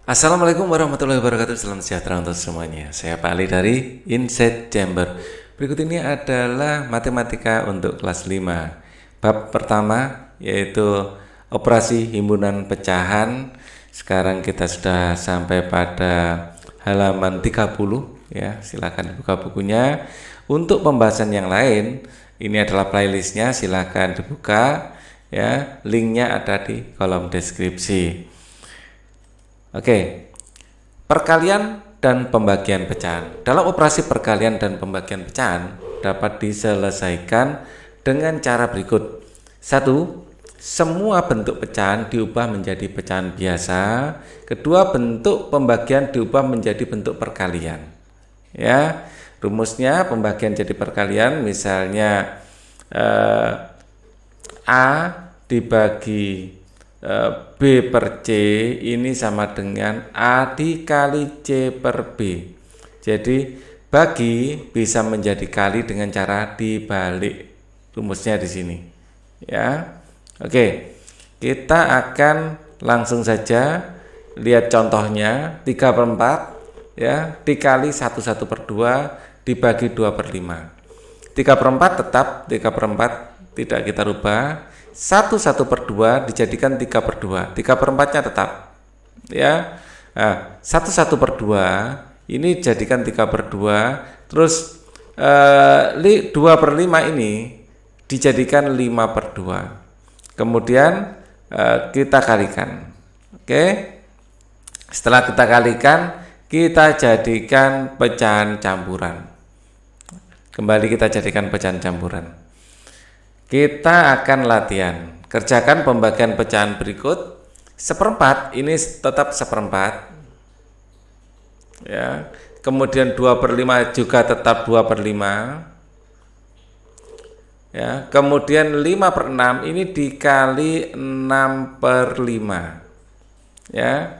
Assalamualaikum warahmatullahi wabarakatuh. Salam sejahtera untuk semuanya. Saya Pak Ali dari Insight Chamber. Berikut ini adalah matematika untuk kelas 5. Bab pertama yaitu operasi himpunan pecahan. Sekarang kita sudah sampai pada halaman 30 ya. Silakan dibuka bukunya. Untuk pembahasan yang lain, ini adalah playlistnya, silakan dibuka ya. Linknya ada di kolom deskripsi. Oke, perkalian dan pembagian pecahan. Dalam operasi perkalian dan pembagian pecahan dapat diselesaikan dengan cara berikut. 1. Semua bentuk pecahan diubah menjadi pecahan biasa. Kedua, bentuk pembagian diubah menjadi bentuk perkalian. Ya, rumusnya pembagian jadi perkalian, misalnya A dibagi B per C ini sama dengan A dikali C per B. Jadi bagi bisa menjadi kali dengan cara dibalik. Rumusnya di sini. Ya. Oke. Kita akan langsung saja lihat contohnya. 3/4 ya, dikali 1 per 2 dibagi 2 per 5. 3/4 tetap 3/4 tidak kita rubah. 1 per 2 dijadikan 3 per 2. 3/4 nya tetap ya. Nah, 1 per 2 ini jadikan 3 per 2. Terus 2 per 5 ini dijadikan 5 per 2. Kemudian kita kalikan. Oke. Setelah kita kalikan, kita jadikan pecahan campuran. Kembali kita jadikan pecahan campuran. Kita akan latihan. Kerjakan pembagian pecahan berikut. 1/4 ini tetap 1/4 ya. Kemudian 2 per 5 juga tetap 2 per 5 ya. Kemudian 5 per 6 ini dikali 6 per 5 ya.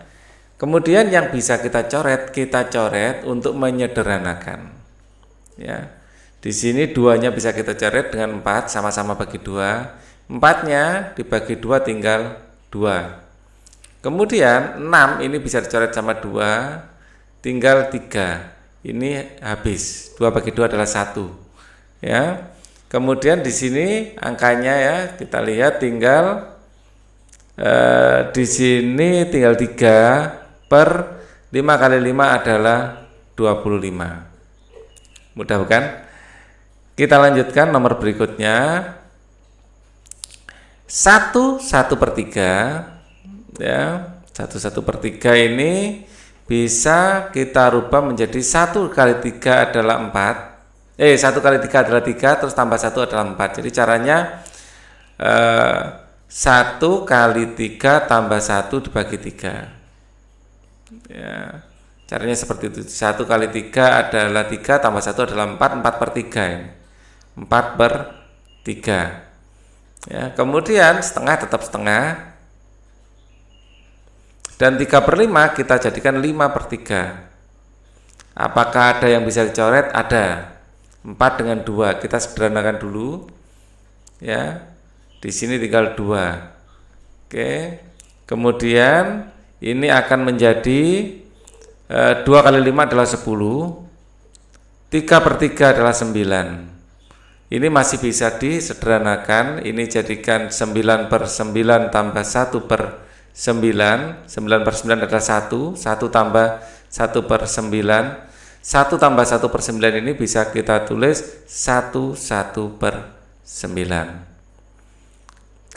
Kemudian yang bisa kita coret untuk menyederhanakan ya. Di sini 2-nya bisa kita coret dengan 4, sama-sama bagi 2. 4-nya dibagi 2 tinggal 2. Kemudian 6 ini bisa dicoret sama 2, tinggal 3. Ini habis. 2 bagi 2 adalah 1. Ya. Kemudian di sini angkanya ya, kita lihat tinggal di sini tinggal 3 per 5 kali 5 adalah 25. Mudah bukan? Kita lanjutkan nomor berikutnya. 1 per 3 ya. 1 per 3 ini bisa kita rubah menjadi 1 kali 3 adalah 4. 1 kali 3 adalah 3, terus tambah 1 adalah 4. Jadi caranya 1 kali 3 tambah 1 dibagi 3 ya. Caranya seperti itu. 1 kali 3 adalah 3, tambah 1 adalah 4, 4 per 3 ini. 4 per 3 ya. Kemudian setengah tetap setengah, dan 3 per 5 kita jadikan 5 per 3. Apakah ada yang bisa dicoret? Ada. 4 dengan 2 kita sederhanakan dulu ya. Di sini tinggal 2. Oke. Kemudian ini akan menjadi 2 kali 5 adalah 10. 3 per 3 adalah 9. Ini masih bisa disederhanakan. Ini jadikan 9 per 9 tambah 1 per 9. 9 per 9 adalah 1. 1 tambah 1 per 9. 1 tambah 1 per 9 ini bisa kita tulis 1 per 9.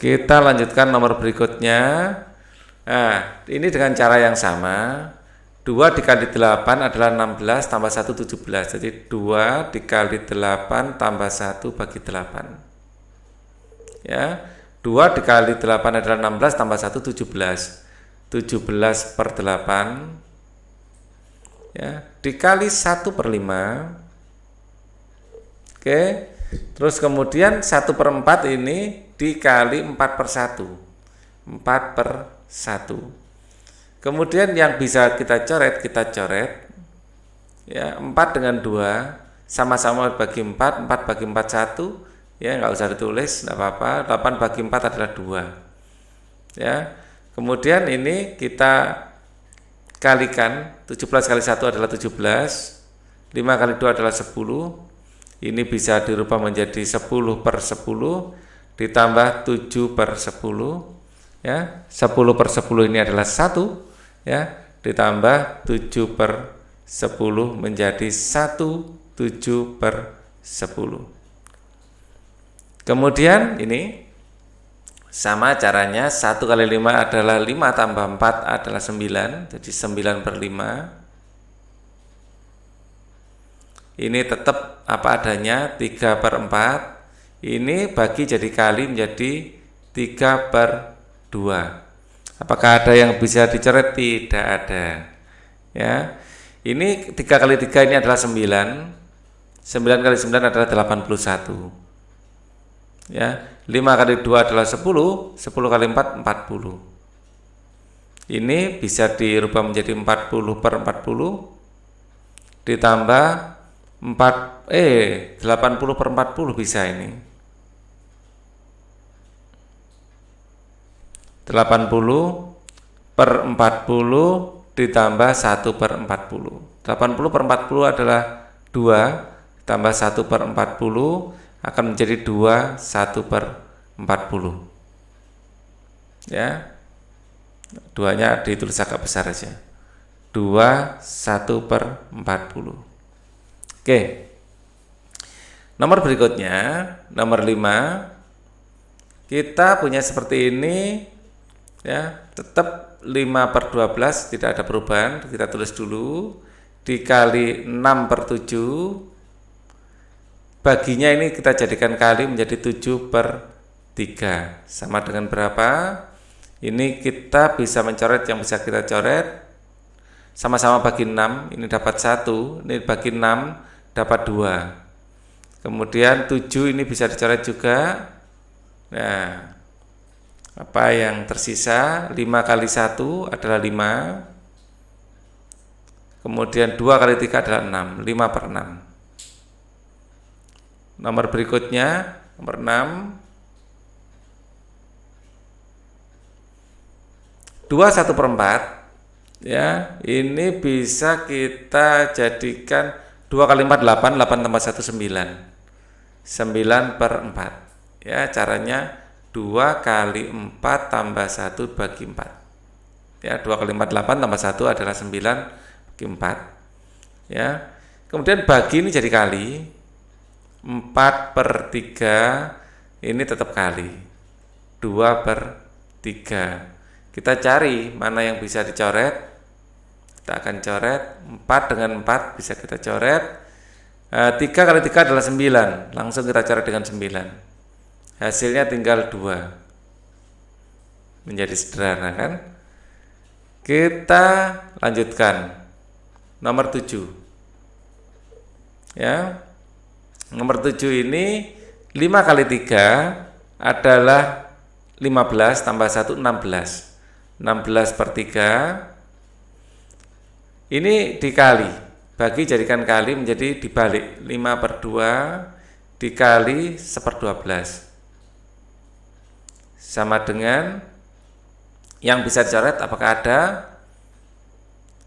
Kita lanjutkan nomor berikutnya. Nah, ini dengan cara yang sama. 2 dikali 8 adalah 16, tambah 1 17. Jadi 2 dikali 8 tambah 1 bagi 8 ya. 2 dikali 8 adalah 16, tambah 1 17. 17 per 8 ya, dikali 1 per 5. Oke. Terus kemudian 1 per 4 ini dikali 4 per 1. 4 per 1. Kemudian yang bisa kita coret ya. 4 dengan 2 sama-sama bagi 4. 4 bagi 4 1 ya, nggak usah ditulis, nggak apa-apa. 8 bagi 4 adalah 2 ya. Kemudian ini kita kalikan, 17 kali 1 adalah 17, 5 kali 2 adalah 10, ini bisa dirubah menjadi 10 per 10, ditambah 7 per 10, ya, 10 per 10 ini adalah 1, ya, ditambah 7 per 10 menjadi 7 per 10. Kemudian ini sama caranya, 1 kali 5 adalah 5 tambah 4 adalah 9, jadi 9 per 5. Ini tetap apa adanya, 3 per 4. Ini bagi jadi kali menjadi 3 per 2. Apakah ada yang bisa dicoret? Tidak ada. Ya. Ini 3 kali 3 ini adalah 9. 9 kali 9 adalah 81. Ya, 5 kali 2 adalah 10, 10 kali 4 40. Ini bisa dirubah menjadi 40 per 40 ditambah 80 per 40 bisa ini. 80 per 40 ditambah 1 per 40. 80 per 40 adalah 2 tambah 1 per 40 akan menjadi 2 1 per 40. Ya. Duanya ditulis agak besar saja. 2 1 per 40. Oke. Nomor berikutnya, nomor 5. Kita punya seperti ini, ya, tetap 5 per 12 tidak ada perubahan. Kita tulis dulu, dikali 6 per 7, baginya ini kita jadikan kali menjadi 7 per 3, sama dengan berapa? Ini kita bisa mencoret yang bisa kita coret, sama-sama bagi 6, ini dapat 1, ini bagi 6 dapat 2. Kemudian 7 ini bisa dicoret juga. Nah, apa yang tersisa? 5 kali 1 adalah 5. Kemudian 2 kali 3 adalah 6, 5 per 6. Nomor berikutnya, nomor 6. 2 1 per 4. Ya, ini bisa kita jadikan 2 kali 4 8, 8 tambah 1 9. 9 per 4. Ya, caranya 2 kali 4 tambah 1 bagi 4. Ya, 2 kali 4 8 tambah 1 adalah 9 bagi 4. Ya. Kemudian bagi ini jadi kali. 4 per 3 ini tetap kali. 2 per 3. Kita cari mana yang bisa dicoret. Kita akan coret 4 dengan 4 bisa kita coret. 3 kali 3 adalah 9. Langsung kita coret dengan 9. Hasilnya tinggal 2. Menjadi sederhana kan? Kita lanjutkan. Nomor 7. Ya. Nomor 7 ini 5 kali 3 adalah 15 tambah 1 16. 16 per 3. Ini dikali, bagi jadikan kali menjadi dibalik, 5 per 2 dikali 1/12 sama dengan yang bisa dicoret. Apakah ada?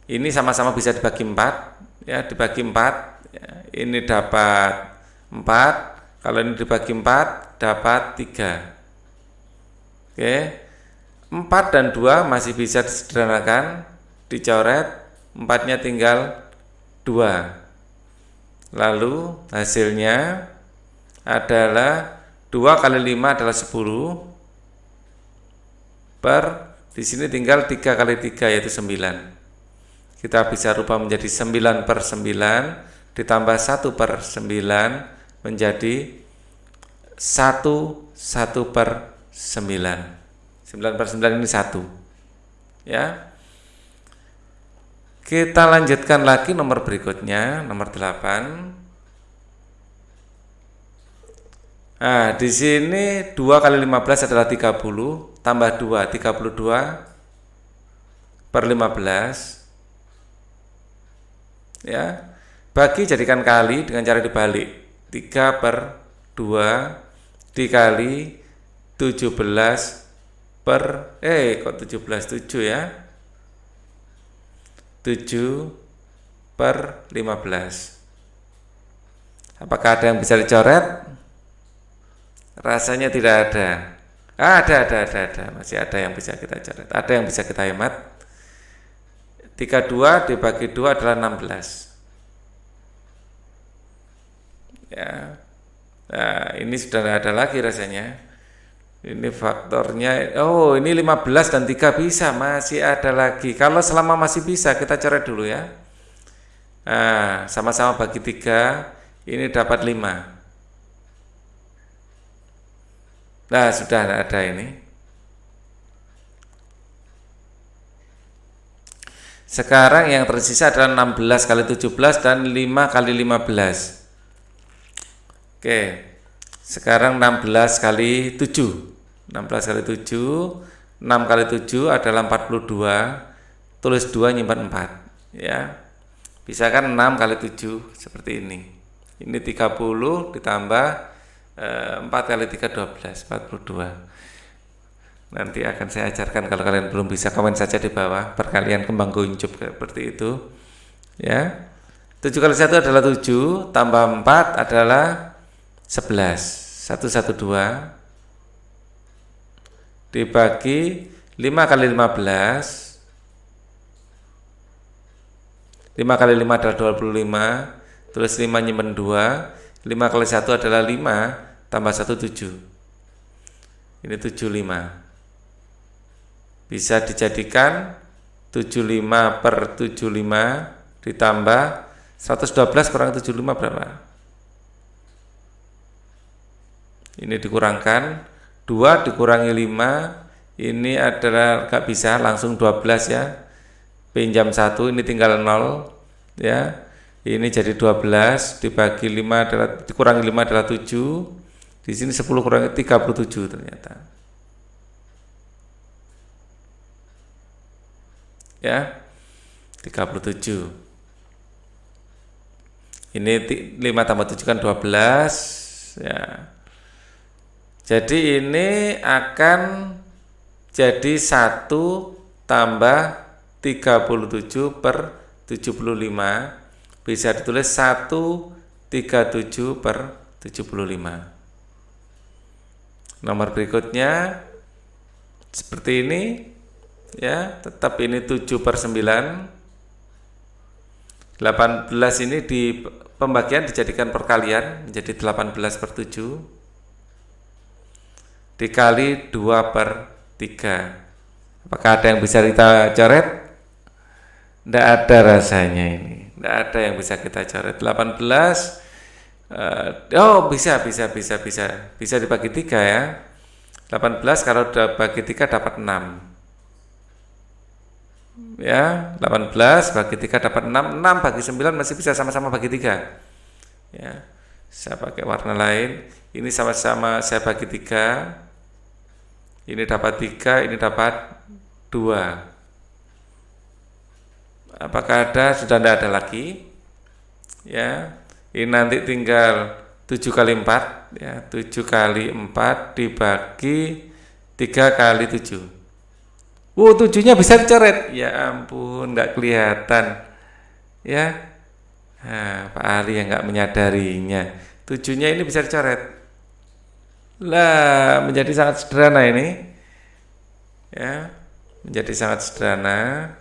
Ini sama-sama bisa dibagi 4, ya, dibagi 4, ya, ini dapat 4, kalau ini dibagi 4 dapat 3. Oke, 4 dan 2 masih bisa disederhanakan, dicoret. 4-nya tinggal 2. Lalu hasilnya adalah 2 kali 5 adalah 10 per, di sini tinggal 3 kali 3 yaitu 9. Kita bisa rubah menjadi 9 per 9 ditambah 1 per 9 menjadi 1 per 9. 9 per 9 ini 1. Ya. Kita lanjutkan lagi nomor berikutnya, nomor 8. Nah, di sini 2 kali 15 adalah 30, tambah 2, 32 per 15. Ya. Bagi jadikan kali dengan cara dibalik. 3 per 2 dikali 17 per kok 17 7 ya. 7/15. Apakah ada yang bisa dicoret? Rasanya tidak ada. Ada. Masih ada yang bisa kita coret. Ada yang bisa kita hemat. 32 dibagi 2 adalah 16. Ya. Nah, ini sudah tidak ada lagi rasanya. Ini faktornya, oh ini 15 dan 3 bisa, masih ada lagi. Kalau selama masih bisa, kita coret dulu ya. Nah, sama-sama bagi 3, ini dapat 5. Nah, sudah ada ini. Sekarang yang tersisa adalah 16 kali 17 dan 5 kali 15. Oke. Sekarang 16 kali 7. 16 kali 7, 6 kali 7 adalah 42. Tulis 2, nyimpan 4, ya. Bisa kan 6 kali 7 seperti ini. Ini 30 ditambah 4 kali 3 12, 42. Nanti akan saya ajarkan, kalau kalian belum bisa komen saja di bawah, perkalian kembang kuncup seperti itu. Ya. 7 kali 1 adalah 7, tambah 4 adalah 11. 112 dibagi 5 kali 15. 5 kali 5 adalah 25. Tulis 5, nyimpen 2. 5 kali 1 adalah 5. Tambah 1, 7. Ini 75. Bisa dijadikan 75/75 ditambah 112 kurang 75 berapa? Ini dikurangkan 2 dikurangi 5. Ini adalah gak bisa, langsung 12 ya. Pinjam 1, ini tinggal 0 ya. Ini jadi 12 dibagi 5 adalah, dikurangi 5 adalah 7. Di sini 10 kurangi 37 ternyata. Ya. 37. Ini 5 tambah 7 kan 12 ya. Jadi ini akan jadi 1 tambah 37/75. Bisa ditulis 137/75. Nomor berikutnya seperti ini ya, tetap ini 7/9. 18 ini di pembagian dijadikan perkalian menjadi 18/7 dikali 2/3. Apakah ada yang bisa kita coret? Tidak ada rasanya ini. Tidak ada yang bisa kita coret. 18 bisa dibagi 3 ya. 18 kalau bagi 3 dapat 6. Ya, 18 bagi 3 dapat 6. 6 bagi 9 masih bisa sama-sama bagi 3. Ya. Saya pakai warna lain. Ini sama-sama saya bagi 3. Ini dapat 3, ini dapat 2. Apakah ada? Sudah tidak ada lagi. Ya. Ini nanti tinggal 7 kali 4 ya, 7 kali 4 dibagi 3 kali 7. 7-nya bisa dicoret. Ya ampun, nggak kelihatan. Ya. Nah, Pak Ali yang nggak menyadarinya. 7-nya ini bisa dicoret. Lah, menjadi sangat sederhana ini. Ya. Menjadi sangat sederhana.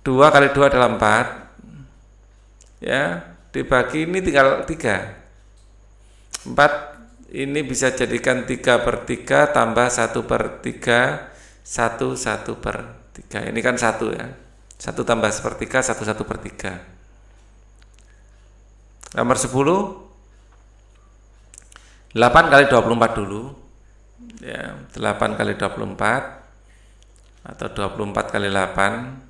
2 kali 2 adalah 4. Ya. Dibagi ini tinggal 3. 4 ini bisa jadikan 3/3 tambah 1/3, 1/3. Ini kan 1 ya. 1 tambah 1/3, 1/3. Nomor 10. 8 kali 24 dulu. Ya, 8 kali 24 atau 24 kali 8.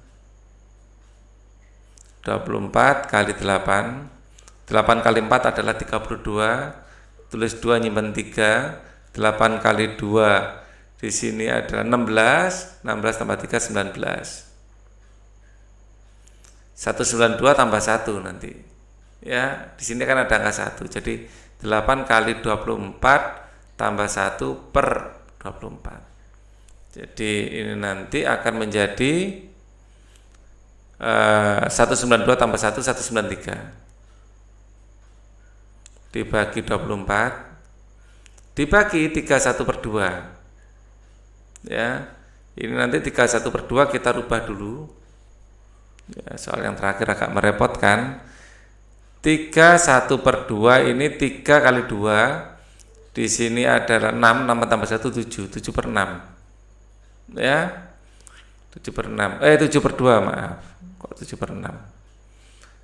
24 kali 8. 8 kali 4 adalah 32. Tulis 2, nyimpen 3. 8 kali 2 di sini adalah 16. 16 tambah 3 19. 192 tambah 1 nanti. Ya, di sini kan ada angka 1. Jadi 8 kali 24 tambah 1/24. Jadi ini nanti akan menjadi 192 tambah 1, 193. Dibagi 24. Dibagi 31/2. Ya, ini nanti 31/2 kita rubah dulu. Ya, soal yang terakhir agak merepotkan. 31/2 ini 3 kali 2. Di sini adalah 6, 6 tambah 1, 7, 7/6. Ya, 7/6. 7/2, maaf. Kok 7/6?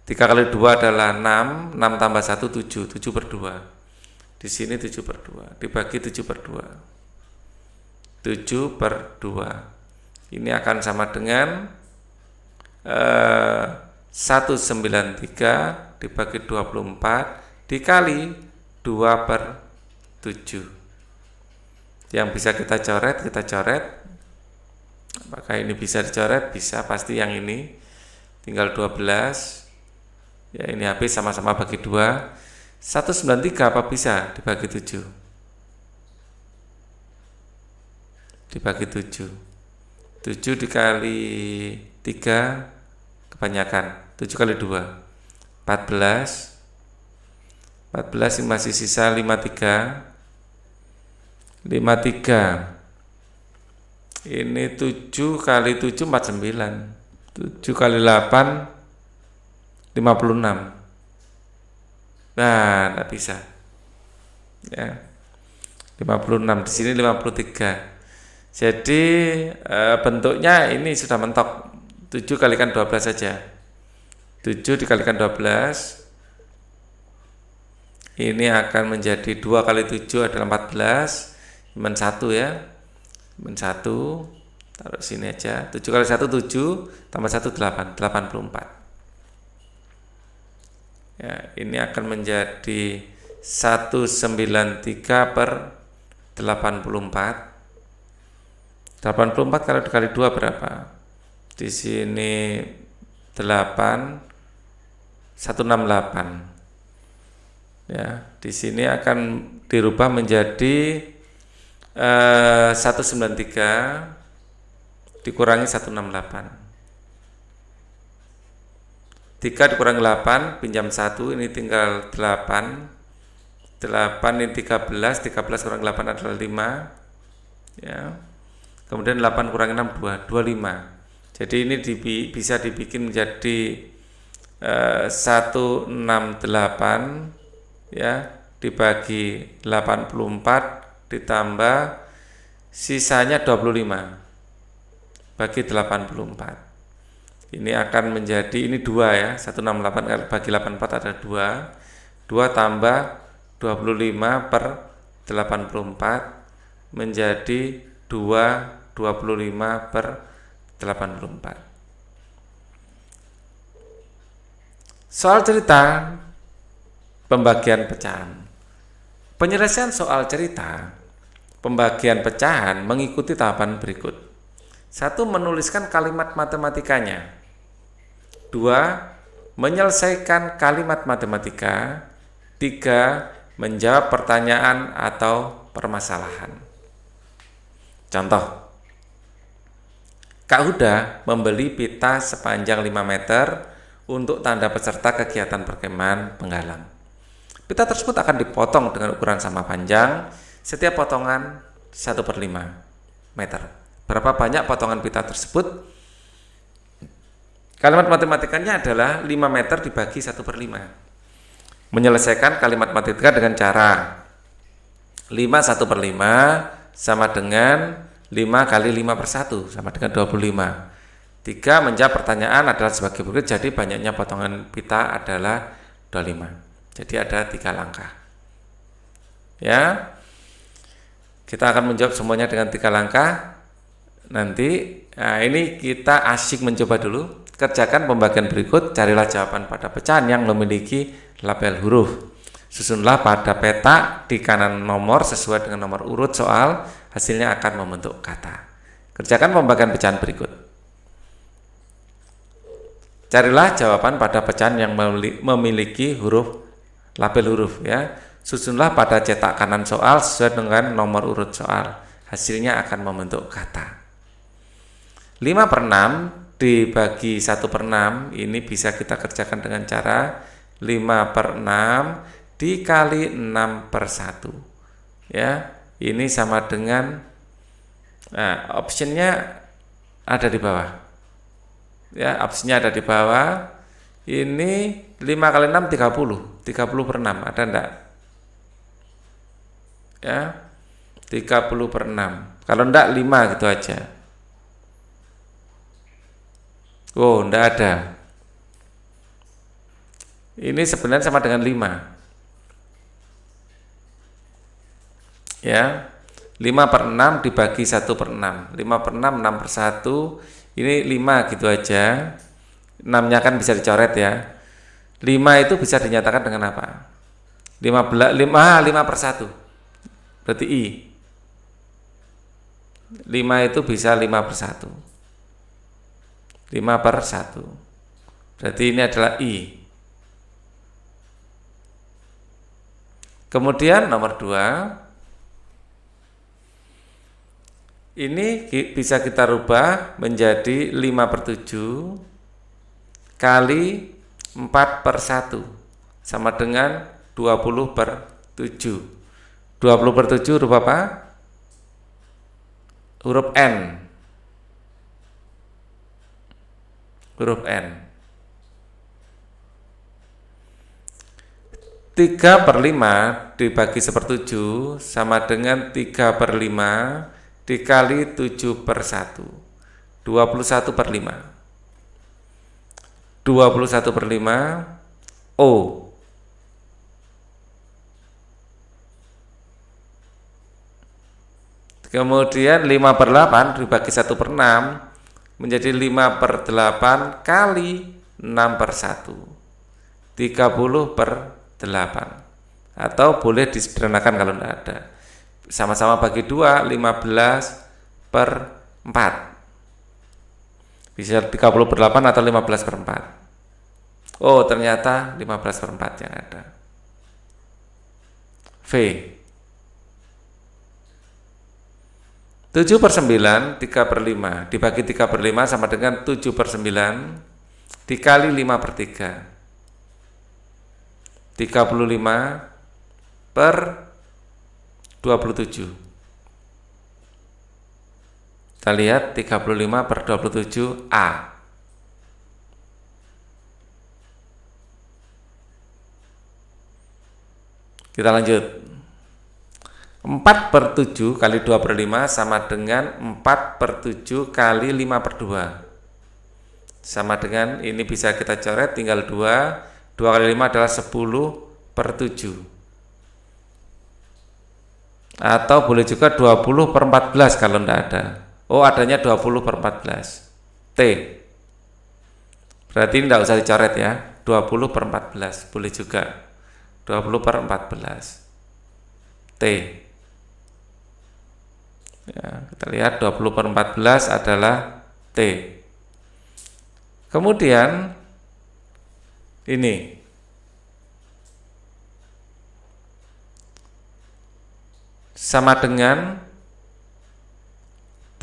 3 kali 2 adalah 6, 6 tambah 1, 7, 7/2. Di sini 7/2, dibagi 7/2. 7/2. Ini akan sama dengan 193 dibagi 24 dikali 2/7. Yang bisa kita coret, apakah ini bisa dicoret? Bisa, pasti yang ini. Tinggal 12. Ya, ini habis, sama-sama bagi 2. 193 apa bisa dibagi 7? Dibagi 7. 7 dikali 3 kebanyakan. 7 kali 2 14. 14 ini masih sisa 53. 53. Ini 7 kali 7 49. 7 kali 8 56. Nah, tidak bisa. Ya. 56, di sini 53. Jadi bentuknya ini sudah mentok. 7 kalikan 12 saja. 7 dikalikan 12. Ini akan menjadi 2 kali 7 adalah 14. Min 1 ya. Min 1. Taruh sini aja. 7 kali 1 7 tambah 1 8, 84. Ya, ini akan menjadi 193/84. 84 kalau dikali 2 berapa? Di sini 8 168. Ya, di sini akan dirubah menjadi 193 dikurangi 168. 3 dikurangi 8, pinjam 1, ini tinggal 8. 8 ini 13, 13 kurang 8 adalah 5. Ya. Kemudian 8 kurangi 6, 2, 25. Jadi ini bisa dibikin menjadi 168 ya, dibagi 84 ditambah sisanya 25 bagi 84. Ini akan menjadi, ini 2 ya, 168 bagi 84 ada 2. 2 tambah 25/84 menjadi 25/84. Soal cerita pembagian pecahan. Penyelesaian soal cerita pembagian pecahan mengikuti tahapan berikut. 1. Menuliskan kalimat matematikanya. 2. Menyelesaikan kalimat matematika. 3. Menjawab pertanyaan atau permasalahan. Contoh, Kak Huda membeli pita sepanjang 5 meter untuk tanda peserta kegiatan perkemahan penggalang. Pita tersebut akan dipotong dengan ukuran sama panjang, setiap potongan 1/5 meter. Berapa banyak potongan pita tersebut? Kalimat matematikanya adalah 5 meter dibagi 1/5. Menyelesaikan kalimat matematika dengan cara 5 1/5 sama dengan 5 kali 5/1 sama dengan 25. 3. Menjawab pertanyaan adalah sebagai berikut. Jadi banyaknya potongan pita adalah 25. Jadi ada 3 langkah. Ya, kita akan menjawab semuanya dengan 3 langkah. Nanti, ini kita asyik mencoba dulu. Kerjakan pembagian berikut, carilah jawaban pada pecahan yang memiliki label huruf. Susunlah pada peta di kanan nomor sesuai dengan nomor urut soal, hasilnya akan membentuk kata. Kerjakan pembagian pecahan berikut. Carilah jawaban pada pecahan yang memiliki huruf label huruf ya. Susunlah pada cetak kanan soal sesuai dengan nomor urut soal, hasilnya akan membentuk kata. 5/6 dibagi 1/6 ini bisa kita kerjakan dengan cara 5/6 dikali 6/1. Ya, ini sama dengan, nah, optionnya ada di bawah. Ya, optionnya ada di bawah. Ini 5 kali 6 30. 30/6 ada enggak? Ya, 30/6. Kalau enggak 5 gitu aja. Oh, enggak ada. Ini sebenarnya sama dengan 5. Ya, 5/6 dibagi 1/6. 5/6 6/1. Ini 5 gitu aja. 6-nya kan bisa dicoret ya. 5 itu bisa dinyatakan dengan apa? 5/1. Berarti I. 5 itu bisa 5/1. 5/1. Berarti ini adalah I. Kemudian nomor 2. Ini bisa kita rubah menjadi 5/7 kali 4/1 sama dengan 20/7. 20/7 huruf apa? Huruf N. Huruf N. 3/5 dibagi 1/7 sama dengan 3/5 dikali 7/1. 21/5. 21/5 O. Kemudian 5/8 dibagi 1/6 menjadi 5/8 kali 6/1. 30/8. Atau boleh disederhanakan kalau tidak ada. Sama-sama bagi 2, 15/4. Bisa 30/8 atau 15/4. Oh, ternyata 15/4 yang ada. V. 7/9 3/5 dibagi 3/5 sama dengan 7/9 dikali 5/3. 35/27. Kita lihat 35/27 A. Kita lanjut. 4/7 kali 2/5 sama dengan 4/7 kali 5/2. Sama dengan, ini bisa kita coret tinggal 2. 2 kali 5 adalah 10/7. Atau boleh juga 20/14 kalau tidak ada. Oh, adanya 20/14. T. Berarti ini tidak usah dicoret ya. 20/14 boleh juga. 20/14. T. Ya, kita lihat 20/14 adalah T. Kemudian ini sama dengan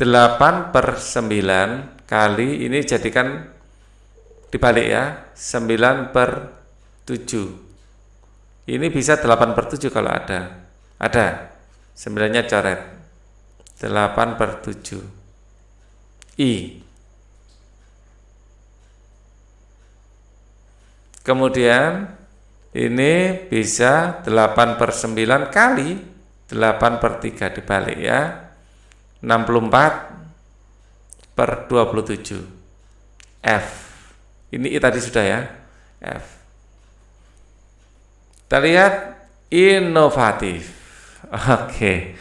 8/9 kali, ini jadikan dibalik ya, 9/7. Ini bisa 8/7 kalau ada. Ada. 9-nya coret. 8/7. I. Kemudian ini bisa 8/9 kali 8/3 dibalik ya. 64/27. F. Ini I tadi sudah ya. F. Kita lihat inovatif. Oke.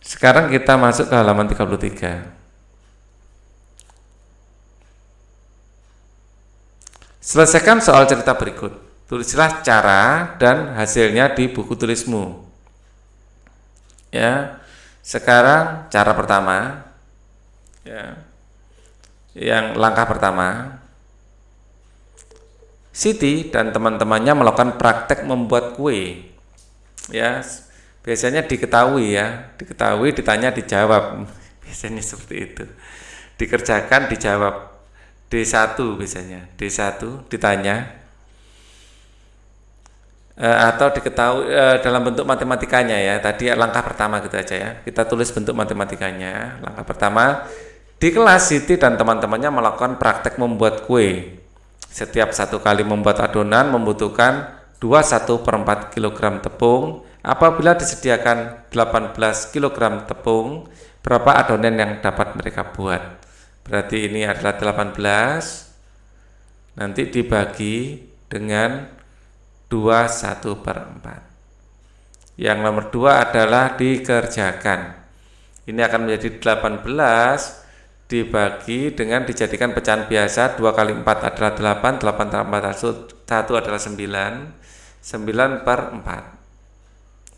Sekarang kita masuk ke halaman 33. Selesaikan soal cerita berikut. Tulislah cara dan hasilnya di buku tulismu. Ya. Sekarang cara pertama. Ya. Yang langkah pertama. Siti dan teman-temannya melakukan praktek membuat kue. Ya, biasanya diketahui ya, ditanya, dijawab. Biasanya seperti itu. Dikerjakan, dijawab. D1 biasanya, D1 ditanya atau diketahui dalam bentuk matematikanya ya. Tadi langkah pertama gitu aja ya. Kita tulis bentuk matematikanya. Langkah pertama, di kelas Siti dan teman-temannya melakukan praktek membuat kue. Setiap satu kali membuat adonan membutuhkan 21/4 kg tepung. Apabila disediakan 18 kg tepung, berapa adonan yang dapat mereka buat? Berarti ini adalah 18, nanti dibagi dengan 21/4. Yang nomor 2 adalah dikerjakan. Ini akan menjadi 18 dibagi dengan dijadikan pecahan biasa. 2 kali 4 adalah 8, 8 tambah 1 adalah 9, 9/4.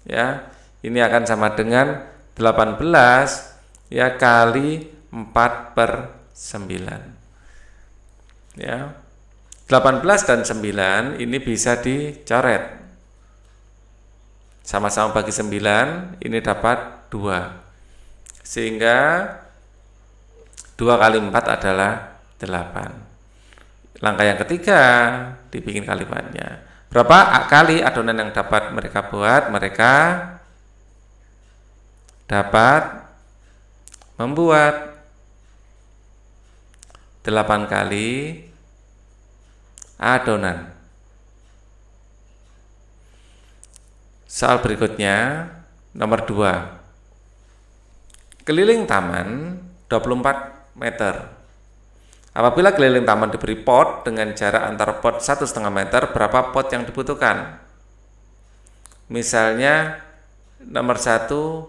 Ya, ini akan sama dengan 18 ya kali 4/9. Ya. 18 dan 9 ini bisa dicoret. Sama-sama bagi 9, ini dapat 2. Sehingga 2 kali 4 adalah 8. Langkah yang ketiga, dibikin kalimatnya. Berapa kali adonan yang dapat mereka buat? Mereka dapat membuat 8 kali adonan. Soal berikutnya, nomor 2. Keliling taman 24 meter. Apabila keliling taman diberi pot dengan jarak antar pot 1,5 meter, berapa pot yang dibutuhkan? Misalnya nomor 1,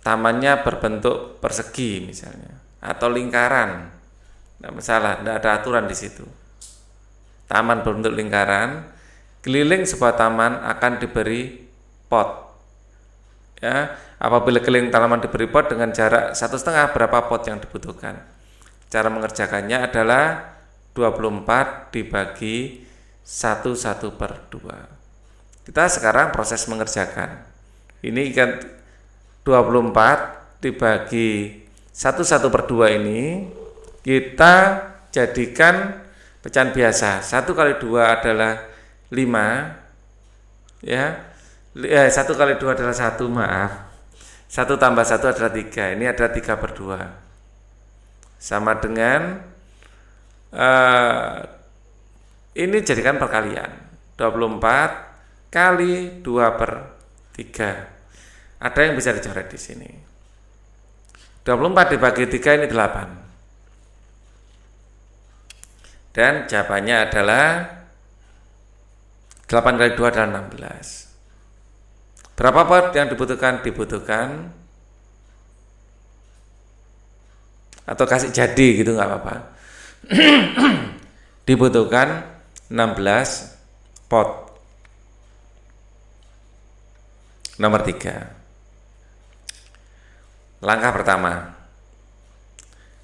tamannya berbentuk persegi misalnya, atau lingkaran. Tidak masalah, tidak ada aturan di situ. Taman berbentuk lingkaran, keliling sebuah taman akan diberi pot. Ya, apabila keliling taman diberi pot dengan jarak 1,5, berapa pot yang dibutuhkan? Cara mengerjakannya adalah 24 dibagi 1/2. Kita sekarang proses mengerjakan. Ini kan 24 dibagi 1/2 ini kita jadikan pecahan biasa. 1 kali 2 adalah 5. Ya. 1 kali 2 adalah 1, maaf. 1 tambah 1 adalah 3. Ini adalah 3/2. Sama dengan ini jadikan perkalian. 24 kali 2/3. Ada yang bisa dicoret di sini. 24 dibagi 3 ini 8. Dan jawabannya adalah 8 kali 2 adalah 16. Berapa pot yang dibutuhkan? Dibutuhkan, atau kasih jadi gitu nggak apa-apa. Dibutuhkan 16 pot. Nomor 3. Langkah pertama.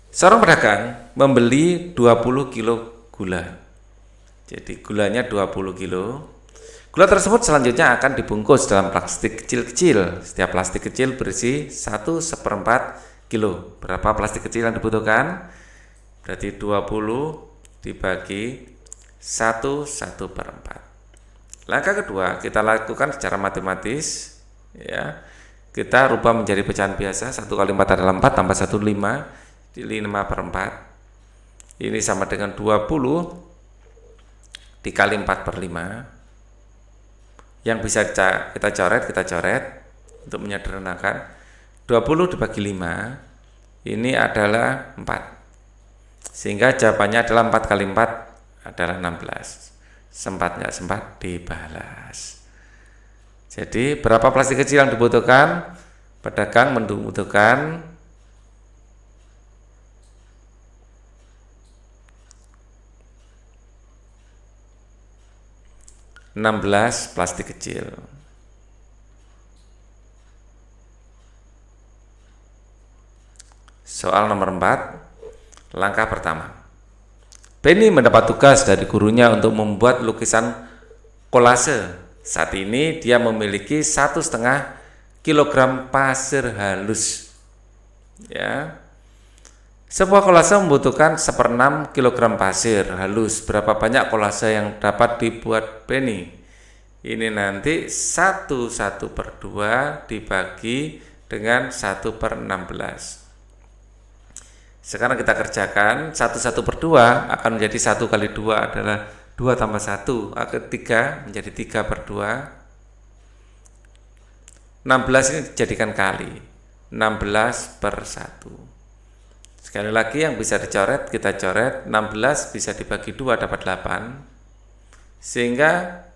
Seorang pedagang membeli 20 kilo gula. Jadi gulanya 20 kilo. Gula tersebut selanjutnya akan dibungkus dalam plastik kecil-kecil. Setiap plastik kecil berisi 1/4 kilo. Berapa plastik kecil yang dibutuhkan? Berarti 20 dibagi 1/4. Langkah kedua kita lakukan secara matematis. Ya, kita rubah menjadi pecahan biasa. 1 kali 4 adalah 4, tambah 1 5, 5/4. Ini sama dengan 20 dikali 4/5. Yang bisa kita coret untuk menyederhanakan. 20 dibagi 5 ini adalah 4. Sehingga jawabannya adalah 4 kali 4 adalah 16. Sempat nggak sempat dibalas. Jadi berapa plastik kecil yang dibutuhkan? Pedagang membutuhkan 16 plastik kecil. Soal nomor 4, langkah pertama. Benny mendapat tugas dari gurunya untuk membuat lukisan kolase. Saat ini dia memiliki 1,5 kilogram pasir halus. Ya. Sebuah kolase membutuhkan 1/6 kg pasir halus. Berapa banyak kolase yang dapat dibuat Benny? Ini nanti 1/2 dibagi dengan 1/16. Sekarang kita kerjakan. 1/2 akan menjadi 1 kali 2 adalah 2 tambah 1 3 menjadi 3/2. 16 ini dijadikan kali 16/1. Sekali lagi yang bisa dicoret kita coret. 16 bisa dibagi 2 dapat 8. Sehingga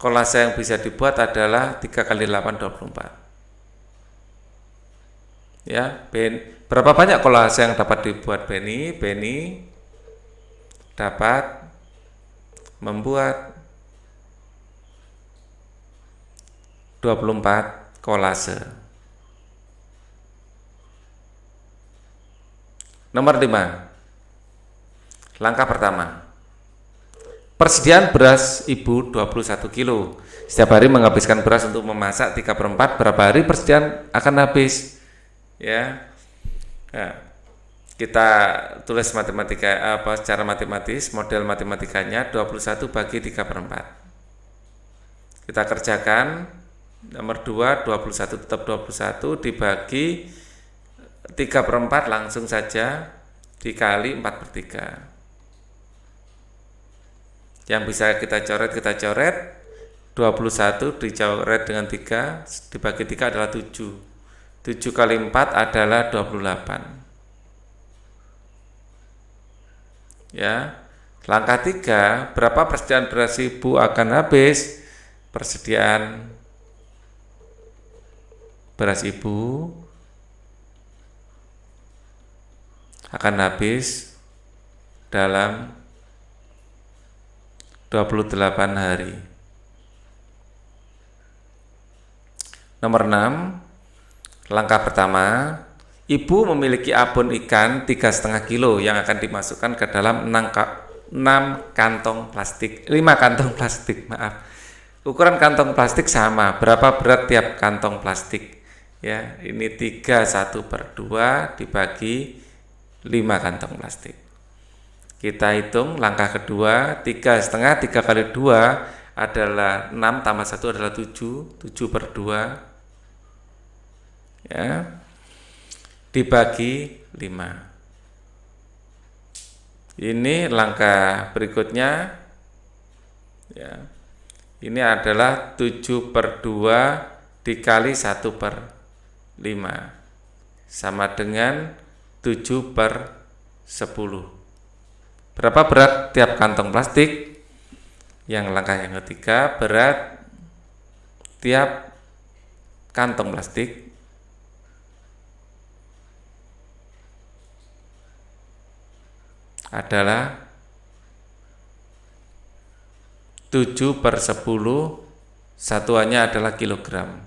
kolase yang bisa dibuat adalah 3 kali 8 24. Ya, berapa banyak kolase yang dapat dibuat Benny? Benny dapat membuat 24 kolase. Nomor 5. Langkah pertama. Persediaan beras ibu 21 kilo. Setiap hari menghabiskan beras untuk memasak 3/4. Berapa hari persediaan akan habis? Ya. Nah, kita tulis matematika secara matematis, model matematikanya 21 bagi 3/4. Kita kerjakan. Nomor 2, 21 tetap 21 dibagi 3/4 langsung saja dikali 4/3. Yang bisa kita coret 21 dicoret dengan 3 dibagi 3 adalah 7. 7 kali 4 adalah 28. Ya. Langkah 3, berapa persediaan beras ibu akan habis? Persediaan beras ibu akan habis dalam 28 hari. Nomor 6. Langkah pertama, ibu memiliki abon ikan 3,5 kilo yang akan dimasukkan ke dalam 5 kantong plastik. Ukuran kantong plastik sama. Berapa berat tiap kantong plastik? Ya, ini 3/1/2 dibagi 5 kantong plastik. Kita hitung langkah kedua, 3,5 3 kali 2 adalah 6 tambah 1 adalah 7, 7/2. Ya, dibagi 5. Ini langkah berikutnya. Ya, ini adalah 7/2 dikali 1/5 sama dengan 7/10. Berapa berat tiap kantong plastik? Yang langkah yang ketiga, berat tiap kantong plastik adalah 7/10, satuannya adalah kilogram.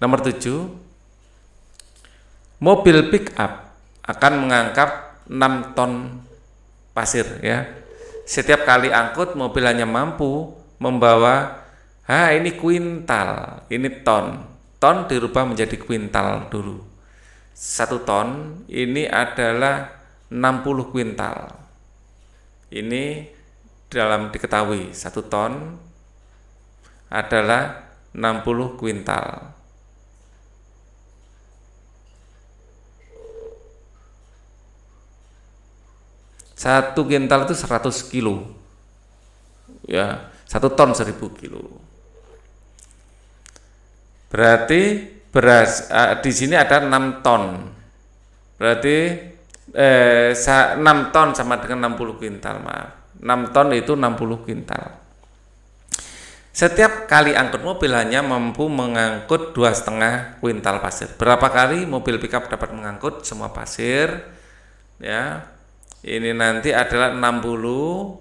Nomor 7, mobil pick up akan mengangkat 6 ton pasir. Ya. Setiap kali angkut mobil hanya mampu membawa, ini kuintal, ini ton. Ton dirubah menjadi kuintal dulu. 1 ton ini adalah 60 kuintal. Ini dalam diketahui 1 ton adalah 60 kuintal. 1 kuintal itu 100 kilo. Ya, 1 ton 1000 kilo. Berarti beras di sini ada 6 ton. Berarti 6 ton sama dengan 60 kuintal, maaf. 6 ton itu 60 kuintal. Setiap kali angkut mobil hanya mampu mengangkut 2,5 kuintal pasir. Berapa kali mobil pickup dapat mengangkut semua pasir? Ya. Ini nanti adalah 60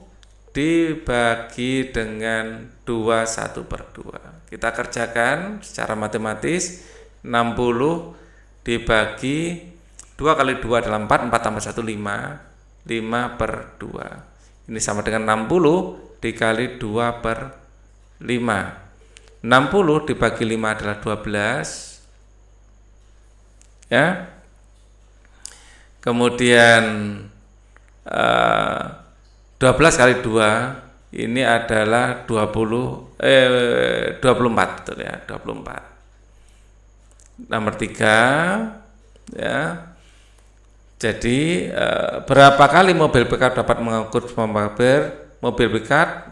dibagi dengan 21/2. Kita kerjakan secara matematis. 60 dibagi 2 kali 2 adalah 4, 4 tambah 1 5, 5/2. Ini sama dengan 60 dikali 2/5. 60 dibagi 5 adalah 12. ya. Kemudian 12 kali 2 ini adalah 24, betul ya, 24. Nomor 3 ya. Jadi berapa kali mobil pickup dapat mengangkut semua mobil pickup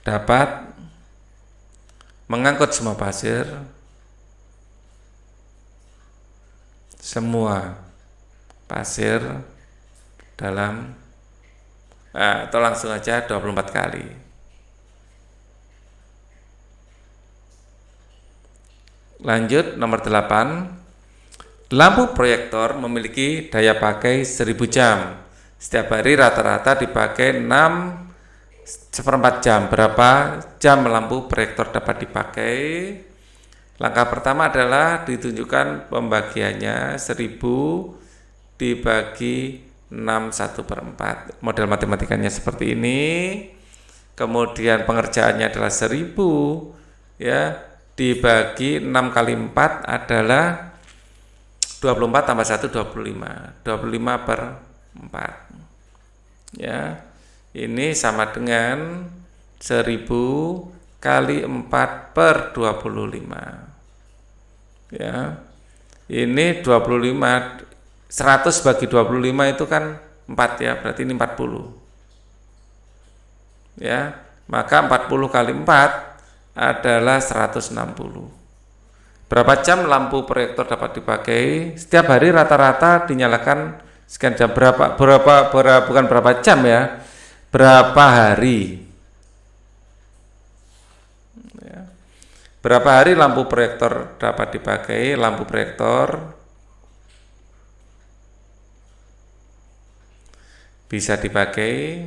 dapat mengangkut semua pasir dalam atau langsung aja 24 kali. Lanjut nomor 8. Lampu proyektor memiliki daya pakai 1000 jam. Setiap hari rata-rata dipakai 6/4 jam. Berapa jam lampu proyektor dapat dipakai? Langkah pertama adalah ditunjukkan pembagiannya 1000 dibagi 6/1/4. Model matematikanya seperti ini. Kemudian pengerjaannya adalah 1000 ya dibagi 6 kali 4 adalah 24 tambah 1 25. 25/4. Ya. Ini sama dengan 1000 kali 4/25. Ya. Ini 25, 100 bagi 25 itu kan 4 ya, berarti ini 40. Ya, maka 40 kali 4 adalah 160. Berapa jam lampu proyektor dapat dipakai? Setiap hari rata-rata dinyalakan sekian jam. Bukan berapa jam ya, berapa hari. Berapa hari lampu proyektor dapat dipakai? Lampu proyektor bisa dipakai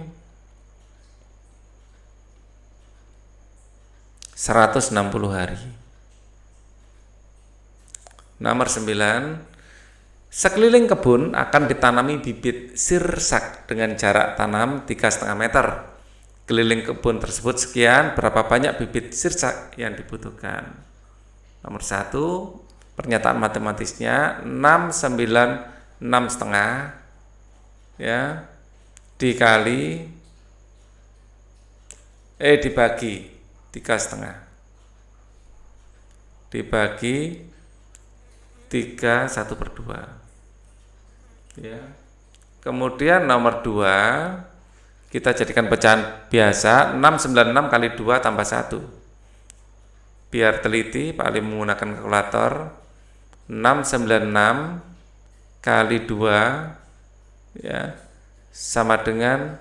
160 hari. Nomor 9. Sekeliling kebun akan ditanami bibit sirsak dengan jarak tanam 3,5 meter. Keliling kebun tersebut sekian, berapa banyak bibit sirsak yang dibutuhkan? Nomor 1, pernyataan matematisnya 6, 9, 6,5 ya dibagi 3,5 dibagi 3 1/2 ya. Kemudian nomor 2 kita jadikan pecahan biasa, 696 kali 2 tambah 1. Biar teliti, Pak Ali menggunakan kalkulator. 696 kali 2 ya sama dengan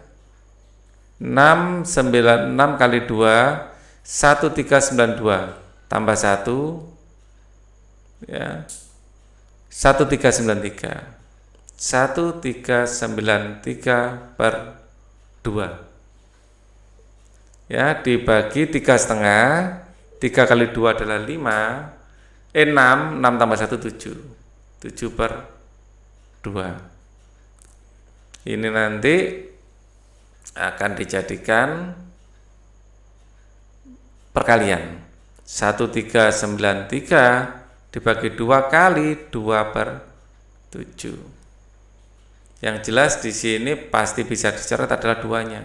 696 kali 2 1392 tambah 1 ya 1393. 1393/2 ya dibagi 3,5. 3 kali 2 adalah 5. 6 tambah 1 7. 7/2. Ini nanti akan dijadikan perkalian. 1393 dibagi 2 kali 2/7. Yang jelas di sini pasti bisa dicatat adalah 2-nya.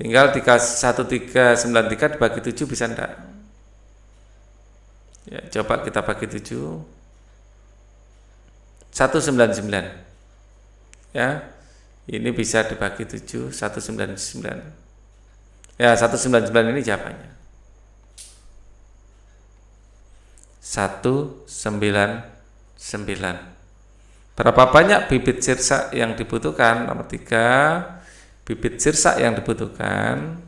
Tinggal 1393 dibagi 7 bisa enggak? Ya, coba kita bagi 7. 199. Ya. Ini bisa dibagi 7, 199. Ya, 199 ini jawabannya. 199. Berapa banyak bibit sirsak yang dibutuhkan? Nomor 3, bibit sirsak yang dibutuhkan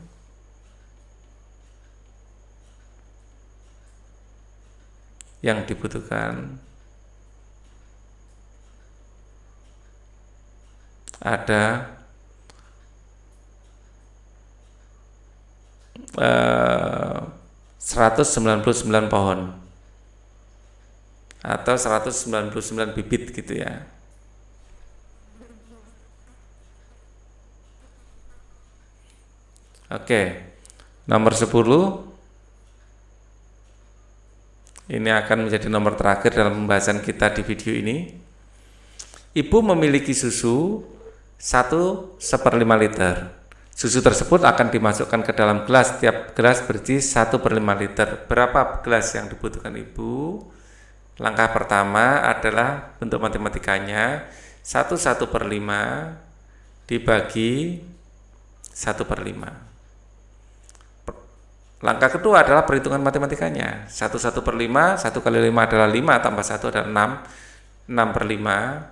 ada 199 pohon atau 199 bibit gitu ya. Oke. Nomor 10. Ini akan menjadi nomor terakhir dalam pembahasan kita di video ini. Ibu memiliki susu 1/1 liter. Susu tersebut akan dimasukkan ke dalam gelas. Setiap gelas berisi 1/5 liter. Berapa gelas yang dibutuhkan ibu? Langkah pertama adalah bentuk matematikanya 1/5 dibagi 1/5. Langkah kedua adalah perhitungan matematikanya. 1/5, 1 kali 5 adalah 5, tambah 1 adalah 6. 6/5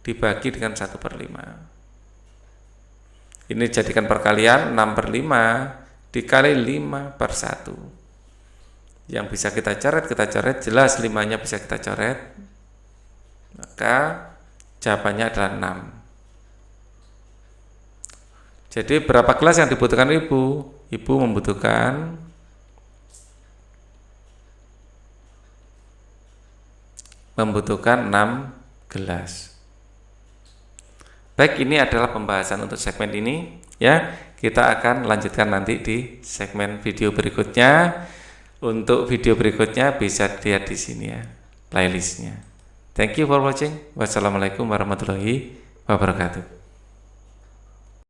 dibagi dengan 1/5. Ini jadikan perkalian 6/5 dikali 5/1. Yang bisa kita coret, jelas 5-nya bisa kita coret. Maka jawabannya adalah 6. Jadi berapa gelas yang dibutuhkan ibu? Ibu membutuhkan 6 gelas. Baik, ini adalah pembahasan untuk segmen ini ya. Kita akan lanjutkan nanti di segmen video berikutnya. Untuk video berikutnya bisa dilihat di sini ya, playlistnya. Thank you for watching. Wassalamualaikum warahmatullahi wabarakatuh.